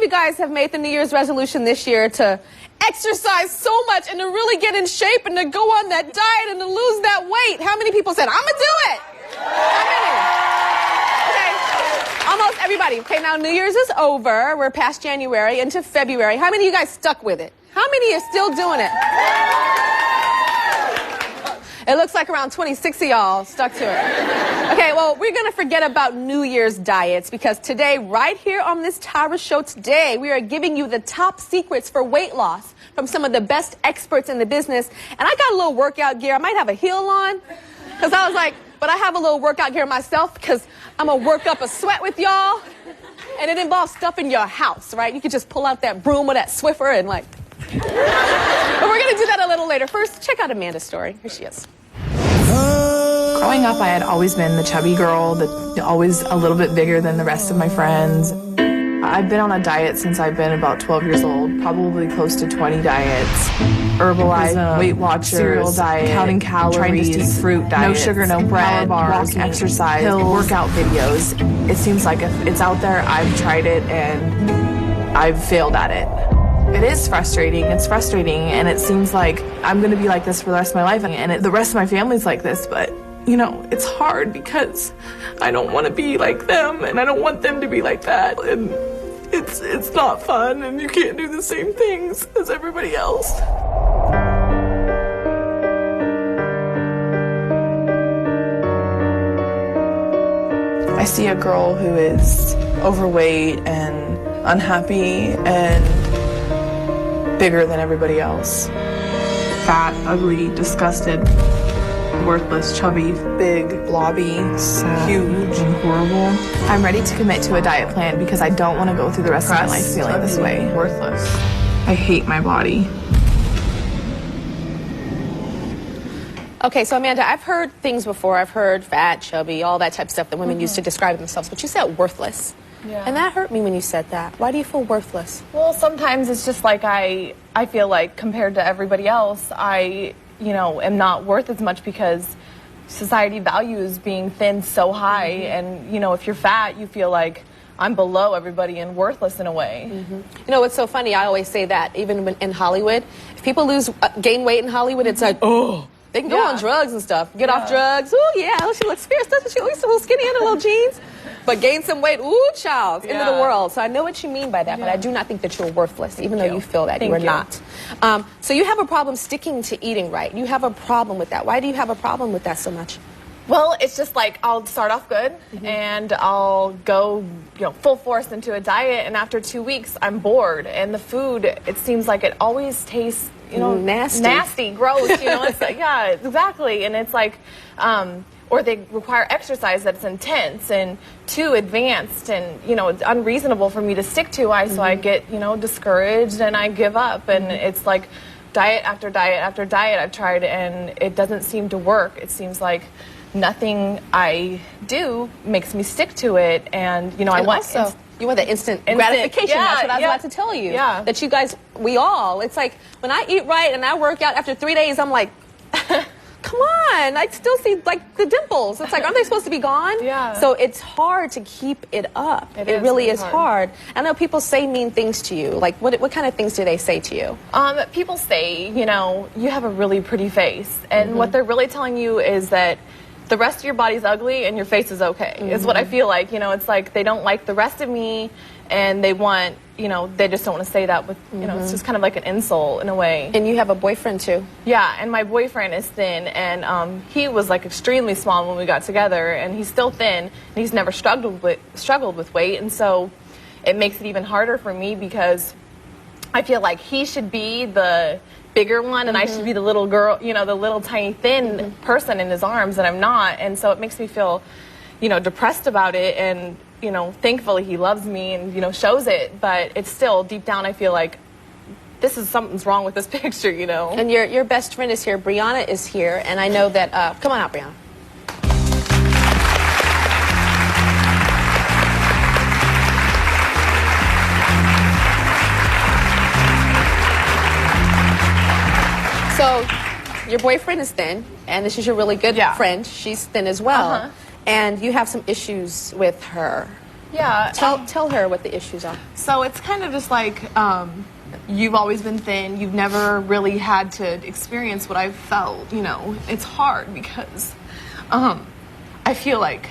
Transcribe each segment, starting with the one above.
you guys have made the New Year's resolution this year to exercise so much and to really get in shape and to go on that diet and to lose that weight? How many people said, I'm going to do it? How many? Okay. Almost everybody. Okay, now New Year's is over. We're past January into February. How many of you guys stuck with it? How many are still doing it? It looks like around 26 of y'all stuck to it. Okay, well, we're going to forget about New Year's diets because today, right here on this Tara Show today, we are giving you the top secrets for weight loss from some of the best experts in the business. And I got a little workout gear. I might have a heel on because I was like, but I have a little workout gear myself because I'm going to work up a sweat with y'all. And it involves stuff in your house, right? You could just pull out that broom or that Swiffer and like... But we're going to do that a little later. First, check out Amanda's story. Here she is. Growing up, I had always been the chubby girl, always a little bit bigger than the rest of my friends. I've been on a diet since I've been about 12 years old, probably close to 20 diets. Herbalife, Weight Watchers, cereal diet, counting calories, trying to eat fruit diet, no sugar, no bread, walking, exercise, pills, workout videos. It seems like if it's out there, I've tried it and I've failed at it. It is frustrating. It's frustrating, and it seems like I'm going to be like this for the rest of my life, and the rest of my family's like this, but, you know, it's hard because I don't want to be like them, and I don't want them to be like that, and it's not fun, and you can't do the same things as everybody else. I see a girl who is overweight and unhappy and bigger than everybody else. Fat, ugly, disgusted, worthless, chubby, big, blobby, sad, huge, and horrible. I'm ready to commit to a diet plan because I don't want to go through the rest of my life feeling this way. Worthless. I hate my body. Okay, so Amanda, I've heard things before. I've heard fat, chubby, all that type of stuff that women used to describe themselves, but you said worthless. Yeah. And that hurt me when you said that. Why do you feel worthless? Well, sometimes it's just like I feel like compared to everybody else, I, am not worth as much because society values being thin so high. And, if you're fat, you feel like I'm below everybody and worthless in a way. You know, what's so funny, I always say that, even in Hollywood, if people gain weight in Hollywood, it's like, oh, they can go on drugs and stuff. Get off drugs. Ooh, yeah, she looks fierce, doesn't she? She's a little skinny in her little jeans. But gain some weight, ooh, child, into the world. So I know what you mean by that, but I do not think that you're worthless, even though you feel that. You are not. So you have a problem sticking to eating right. You have a problem with that. Why do you have a problem with that so much? Well, it's just like I'll start off good and I'll go, full force into a diet, and after 2 weeks I'm bored, and the food, it seems like it always tastes, nasty, gross, it's like, yeah, exactly. And it's like, or they require exercise that's intense and too advanced, and it's unreasonable for me to stick to. So I get discouraged and I give up, and it's like diet after diet after diet I've tried, and it doesn't seem to work. It seems like nothing I do makes me stick to it, and I want you want the instant gratification. That's what I was about to tell you. Yeah. That you guys, it's like when I eat right and I work out after 3 days, I'm like, come on, I still see like the dimples. It's like, aren't they supposed to be gone? Yeah. So it's hard to keep it up. It really is hard. I know people say mean things to you. Like, what kind of things do they say to you? People say, you have a really pretty face, and what they're really telling you is that the rest of your body's ugly and your face is okay, is what I feel like. It's like they don't like the rest of me, and they want, they just don't want to say that with, it's just kind of like an insult in a way. And you have a boyfriend too. Yeah, and my boyfriend is thin, and he was like extremely small when we got together, and he's still thin, and he's never struggled with weight, and so it makes it even harder for me because I feel like he should be the bigger one, and I should be the little girl, the little tiny thin person in his arms, and I'm not. And so it makes me feel, depressed about it, and, thankfully he loves me and, shows it, but it's still deep down I feel like something's wrong with this picture, And your best friend is here. Brianna is here, and I know that, come on out, Brianna. So your boyfriend is thin, and this is your really good friend. She's thin as well. And you have some issues with her. Yeah. Tell her what the issues are. So it's kind of just like you've always been thin. You've never really had to experience what I've felt. You know, it's hard because I feel like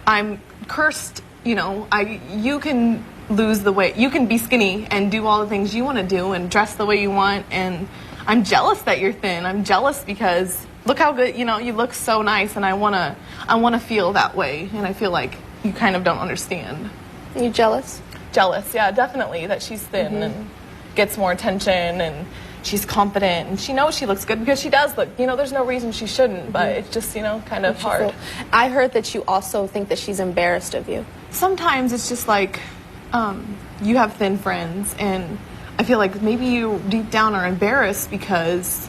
I'm cursed. You know, you can lose the weight. You can be skinny and do all the things you want to do and dress the way you want. And I'm jealous that you're thin. I'm jealous because look how good, you know, you look so nice, and I wanna feel that way. And I feel like you kind of don't understand. Are you jealous? Jealous, yeah, definitely, that she's thin and gets more attention, and she's confident, and she knows she looks good because she does look. You know, there's no reason she shouldn't, but it's just, you know, kind of hard. I heard that you also think that she's embarrassed of you. Sometimes it's just like you have thin friends, and I feel like maybe you deep down are embarrassed because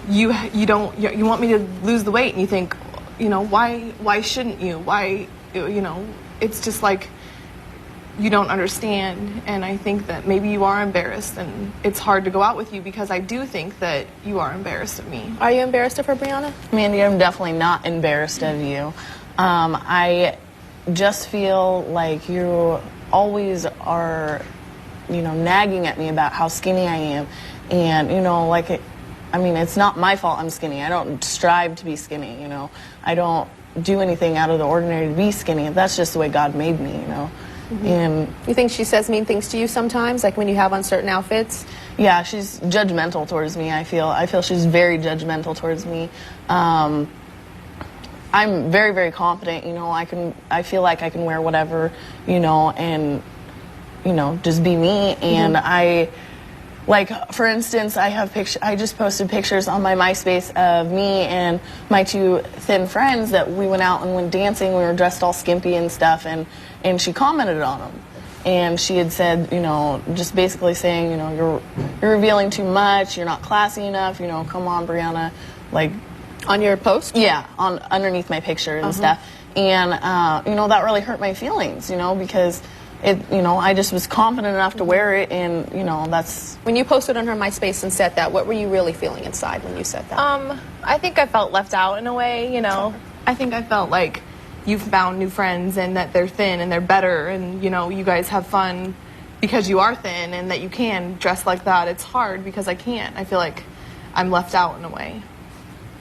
you want me to lose the weight, and you think, you know, why shouldn't you? Why, you know, it's just like you don't understand. And I think that maybe you are embarrassed, and it's hard to go out with you because I do think that you are embarrassed of me. Are you embarrassed of her, Brianna? Mandy, I'm definitely not embarrassed of you. I just feel like you always are, you know, nagging at me about how skinny I am. And, you know, like, I mean, it's not my fault I'm skinny. I don't strive to be skinny, you know. I don't do anything out of the ordinary to be skinny. That's just the way God made me, you know. And you think she says mean things to you sometimes, like when you have on certain outfits? yeah, she's judgmental towards me. I feel she's very judgmental towards me. I'm very, very confident, you know. I feel like I can wear whatever, you know, and, you know, just be me. And like, for instance, I just posted pictures on my MySpace of me and my two thin friends that we went out and went dancing. We were dressed all skimpy and stuff, and she commented on them. And she had said, you know, just basically saying, you know, you're revealing too much, you're not classy enough, you know, come on, Brianna, like... On your post? Yeah, underneath my picture and stuff. And, you know, that really hurt my feelings, you know, because... you know, I just was confident enough to wear it, and, you know, that's... When you posted on her MySpace and said that, what were you really feeling inside when you said that? I think I felt left out in a way, you know. I think I felt like you've found new friends and that they're thin and they're better, and, you know, you guys have fun because you are thin and that you can dress like that. It's hard because I can't. I feel like I'm left out in a way.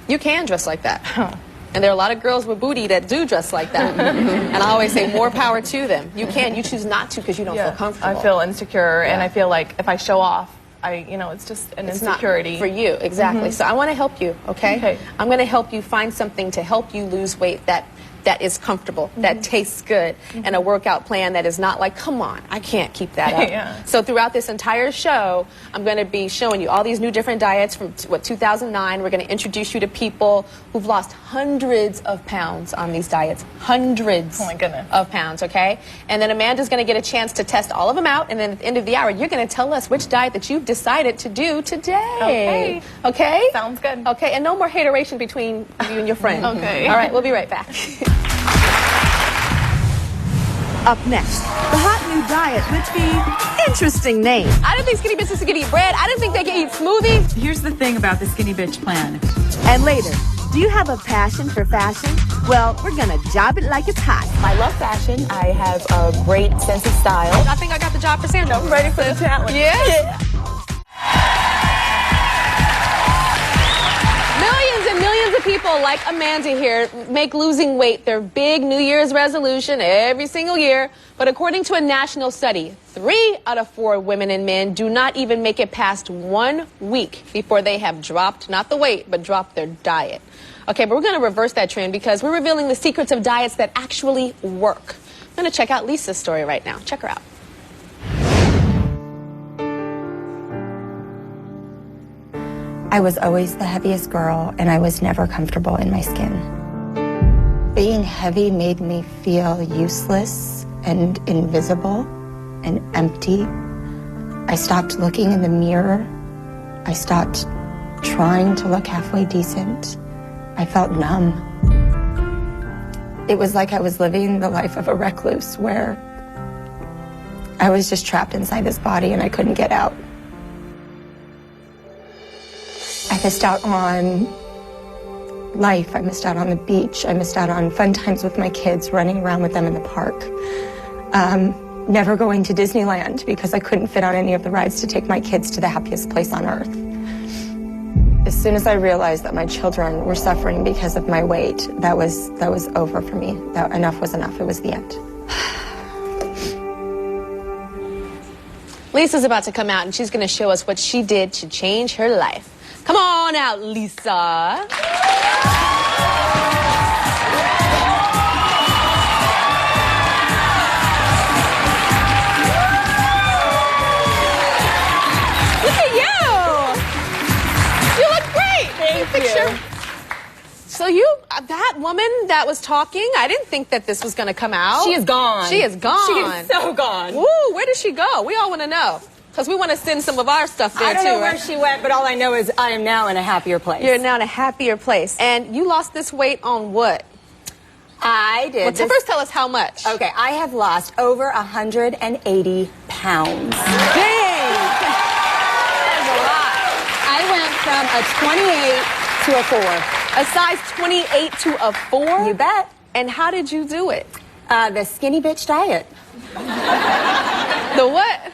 You can dress like that. And there are a lot of girls with booty that do dress like that. And I always say more power to them. You can. You choose not to because you don't feel comfortable. I feel insecure, and I feel like if I show off, you know, it's just an insecurity. Not for you, exactly. So I want to help you, okay? I'm going to help you find something to help you lose weight that is comfortable, that tastes good, and a workout plan that is not like, come on, I can't keep that up. So throughout this entire show, I'm going to be showing you all these new different diets from 2009. We're going to introduce you to people who've lost hundreds of pounds on these diets. Hundreds of pounds, okay? And then Amanda's going to get a chance to test all of them out, and then at the end of the hour, you're going to tell us which diet that you've decided to do today. Okay? Sounds good. Okay, and no more hateration between you and your friend. Okay. All right, we'll be right back. Up next, the hot new diet with the interesting name. I didn't think skinny bitches could eat bread. I didn't think they could eat smoothies. Here's the thing about the Skinny Bitch plan. And later, do you have a passion for fashion? Well, we're gonna job it like it's hot. I love fashion. I have a great sense of style. I think I got the job for Sandra. I'm ready for the challenge. Yeah. Millions and millions of people like Amanda here make losing weight their big New Year's resolution every single year. But according to a national study, 3 out of 4 women and men do not even make it past 1 week before they have dropped, not the weight, but dropped their diet. Okay, but we're going to reverse that trend because we're revealing the secrets of diets that actually work. I'm going to check out Lisa's story right now. Check her out. I was always the heaviest girl, and I was never comfortable in my skin. Being heavy made me feel useless and invisible and empty. I stopped looking in the mirror. I stopped trying to look halfway decent. I felt numb. It was like I was living the life of a recluse where I was just trapped inside this body and I couldn't get out. I missed out on life. I missed out on the beach. I missed out on fun times with my kids, running around with them in the park. never going to Disneyland because I couldn't fit on any of the rides to take my kids to the happiest place on earth. As soon as I realized that my children were suffering because of my weight, that was over for me. That enough was enough. It was the end. Lisa's about to come out and she's going to show us what she did to change her life. Come on out, Lisa. Picture. So that woman that was talking, I didn't think that this was going to come out. She is gone. She is gone. She is so gone. Woo, where did she go? We all want to know. Because we want to send some of our stuff there, too. I don't know where she went, but all I know is I am now in a happier place. You're now in a happier place. And you lost this weight on what? I did. Well, first tell us how much. Okay, I have lost over 180 pounds. Dang! That's a lot. I went from a 28 to a 4. A size 28 to a 4? You bet. And how did you do it? The skinny bitch diet. The what?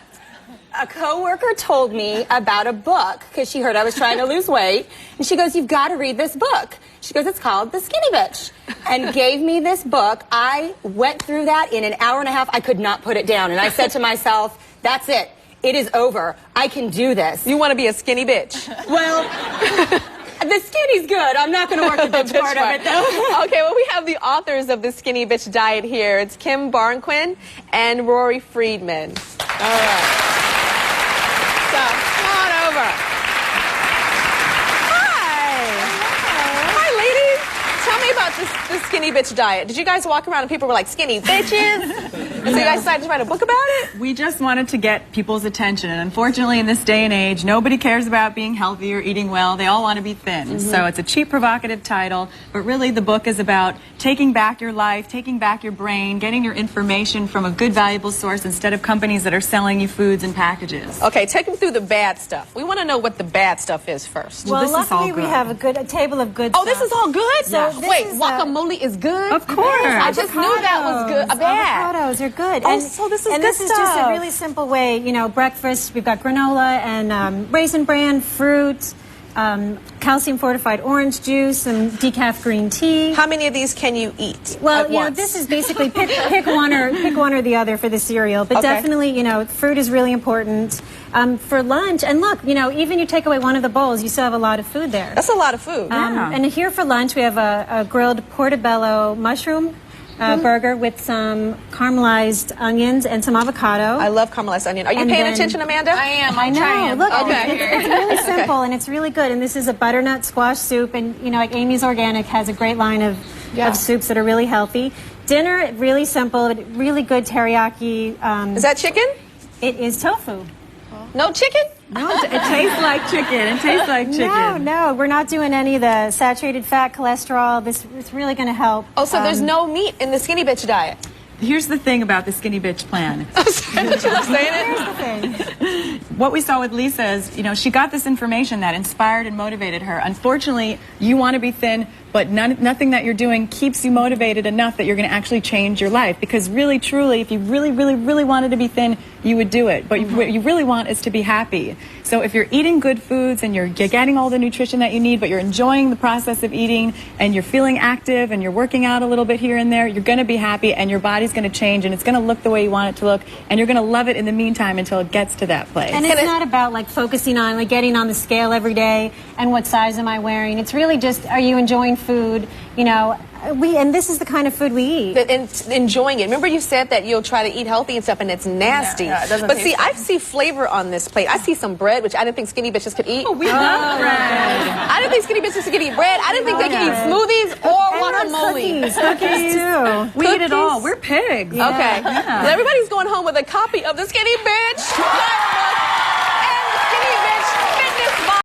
A coworker told me about a book because she heard I was trying to lose weight. And she goes, you've got to read this book. She goes, it's called The Skinny Bitch. And gave me this book. I went through that in an hour and a half. I could not put it down. And I said to myself, that's it. It is over. I can do this. You want to be a skinny bitch? Well, the skinny's good. I'm not going to work the bitch part of it, though. Okay, well, we have the authors of the Skinny Bitch Diet here. It's Kim Barnquin and Rory Friedman. All right. So, come on over. Hi, ladies. Tell me about this Skinny Bitch Diet. Did you guys walk around and people were like, skinny bitches? So you guys decided to write a book about it? We just wanted to get people's attention, and unfortunately in this day and age, nobody cares about being healthy or eating well. They all want to be thin. So it's a cheap, provocative title, but really the book is about taking back your life, taking back your brain, getting your information from a good, valuable source instead of companies that are selling you foods and packages. Okay, take them through the bad stuff. We want to know what the bad stuff is first. Well, this is all luckily we good. have a table of good Oh, stuff. this is all good? So this wait, is, guacamole is good? Of course. I just knew that was good. Bad. Avocados are good. Oh, so this is and good this is just a stuff. really simple way. You know, breakfast. We've got granola and Raisin Bran fruit, calcium fortified orange juice, and decaf green tea. How many of these can you eat? Well, at you know, once? this is basically pick one or the other for the cereal. But Okay. definitely, you know, fruit is really important for lunch. And look, you know, even you take away one of the bowls, you still have a lot of food there. That's a lot of food. And here for lunch, we have a grilled portobello mushroom burger with some caramelized onions and some avocado. I love caramelized onion. Are you And paying then- attention, Amanda? I am. I know. trying. Look, Okay. it's really simple and it's really good. And this is a butternut squash soup. And you know, like Amy's Organic has a great line of soups that are really healthy. Dinner, really simple, but really good teriyaki. Is that chicken? It is tofu. No chicken? No, it tastes like chicken. It tastes like chicken. No, we're not doing any of the saturated fat, cholesterol. It's really going to help. Oh, so there's no meat in the Skinny Bitch diet. Here's the thing about the Skinny Bitch plan. But you were saying it? Here's the thing. What we saw with Lisa is, you know, she got this information that inspired and motivated her. Unfortunately, you want to be thin, but nothing that you're doing keeps you motivated enough that you're going to actually change your life. Because really, truly, if you really, really, really wanted to be thin, you would do it. But what you really want is to be happy. So if you're eating good foods and you're getting all the nutrition that you need, but you're enjoying the process of eating and you're feeling active and you're working out a little bit here and there, you're going to be happy and your body's going to change and it's going to look the way you want it to look and you're going to love it in the meantime until it gets to that place. And it's not about like focusing on like getting on the scale every day and what size am I wearing. It's really just, are you enjoying food? You know, and this is the kind of food we eat. And enjoying it. Remember you said that you'll try to eat healthy and stuff and it's nasty. Yeah, it doesn't but taste see, good. I see flavor on this plate. I see some bread, which I didn't think skinny bitches could eat. Oh, we love bread. I didn't think skinny bitches could eat bread. I didn't think they could eat smoothies or guacamole. Cookies too. We eat it all. We're pigs. Okay. Well, everybody's going home with a copy of the Skinny Bitch.